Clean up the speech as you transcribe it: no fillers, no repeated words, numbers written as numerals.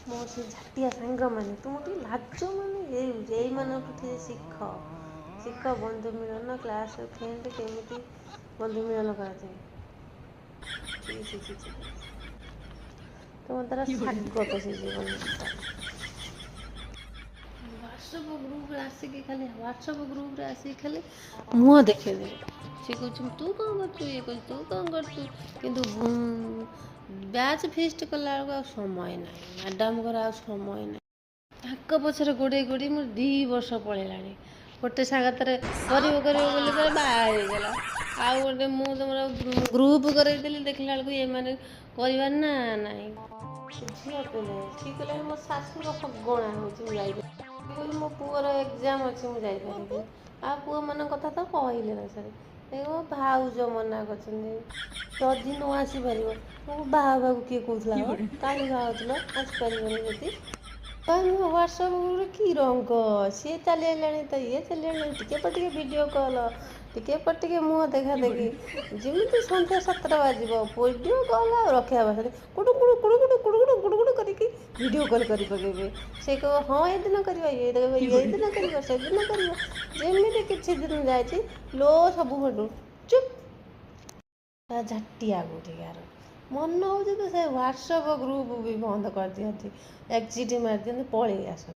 ମୋ ସେ ଝାଟିଆ ସାଙ୍ଗମାନେ ତୁମ ଟିକେ ଲାଜ ମାନେ ଏଇମାନଙ୍କଠୁ ଟିକେ ଶିଖ ବନ୍ଧୁ ମିଳନ କ୍ଲାସ୍ ଫ୍ରେଣ୍ଡ କେମିତି ବନ୍ଧୁ ମିଳନ କରାଯାଏ। ତୁମ ଦ୍ୱାରା ସ୍ୱାଗତ ସେ ଜୀବନ ହ୍ୱାଟ୍ସଆପ୍ ଗ୍ରୁପ୍ରେ ଆସିକି ଖାଲି ମୁହଁ ଦେଖେଇଦେବେ। ସେ କହୁଛି ତୁ କ'ଣ କରୁଛୁ, ଇଏ କହୁଛି ତୁ କ'ଣ କରୁଛୁ, କିନ୍ତୁ ବ୍ୟାଚ୍ ଫିଷ୍ଟ କଲାବେଳକୁ ଆଉ ସମୟ ନାହିଁ, ମ୍ୟାଡ଼ାମଙ୍କର ଆଉ ସମୟ ନାହିଁ। ତାଙ୍କ ପଛରେ ଗୋଡ଼େଇ ମୋର 2 ବର୍ଷ ପଳେଇଲାଣି। ଗୋଟେ ସାଙ୍ଗତରେ କରିବ ବୋଲି ବାହା ହେଇଗଲା, ଆଉ ଗୋଟେ ମୁଁ ତମର ଗ୍ରୁପ୍ କରେଇଦେଲି, ଦେଖିଲା ବେଳକୁ ଏମାନେ କରିବାର ନା ନାହିଁ। ଝିଅ ପିଲେ ସିଏ କହିଲେ ମୋ ଶାଶୁର ହଗଣା ହେଉଛି ମୁଁ ଯାଇପାରିବି, କହିଲି ମୋ ପୁଅର ଏକ୍ଜାମ୍ ଅଛି ମୁଁ ଯାଇପାରିବି, ଆଉ ପୁଅମାନଙ୍କ କଥା ତ କହିଲେ ନା ସାର୍। ମୋ ଭାଉଜ ମନା କରିଛନ୍ତି, ଯଦି ନ ଆସିପାରିବ ମୁଁ ବାହା ହେବାକୁ କିଏ କହୁଥିଲା, କାଲି ବାହା ହେଉଥିଲ ଆସିପାରିବନି ଯଦି। ମୋ ହ୍ୱାଟ୍ସଆପ୍ ଗ୍ରୁପ୍ରେ କି ରଙ୍ଗ, ସିଏ ଚାଲିଗଲାଣି ତ ଇଏ ଚାଲିଗଲାଣି, ଟିକେ ପରେ ଟିକେ ଭିଡ଼ିଓ କଲ୍, ଟିକେ ପରେ ଟିକେ ମୁହଁ ଦେଖା ଦେଖି, ଯେମିତି ସନ୍ଧ୍ୟା 7ଟା ବାଜିବ ଭିଡ଼ିଓ କଲ୍ ଆଉ ରଖିବା ବସରେ କୁଡ଼ୁ କରିକି ଭିଡ଼ିଓ କଲ୍ କରି ପକେଇବେ। ସେ କହିବ ହଁ ଏଦିନ କରିବା, ଏଇଦିନ କରିବ, ସେଦିନ କରିବ, ଯେମିତି କିଛି ଦିନ ଯାଇଛି ଲୋ ସବୁ ଫଟୁ ଚୁପ୍ ଝାଟିଆ କୋଉଠିକାର। ମନ ହେଉଛି ତ ସେ ହ୍ୱାଟ୍ସଆପ୍ ଗ୍ରୁପ୍ ବି ବନ୍ଦ କରିଦିଅନ୍ତି, ଏକ୍ଜିଟ୍ ମାରିଦିଅନ୍ତି, ପଳେଇ ଆସନ୍ତି।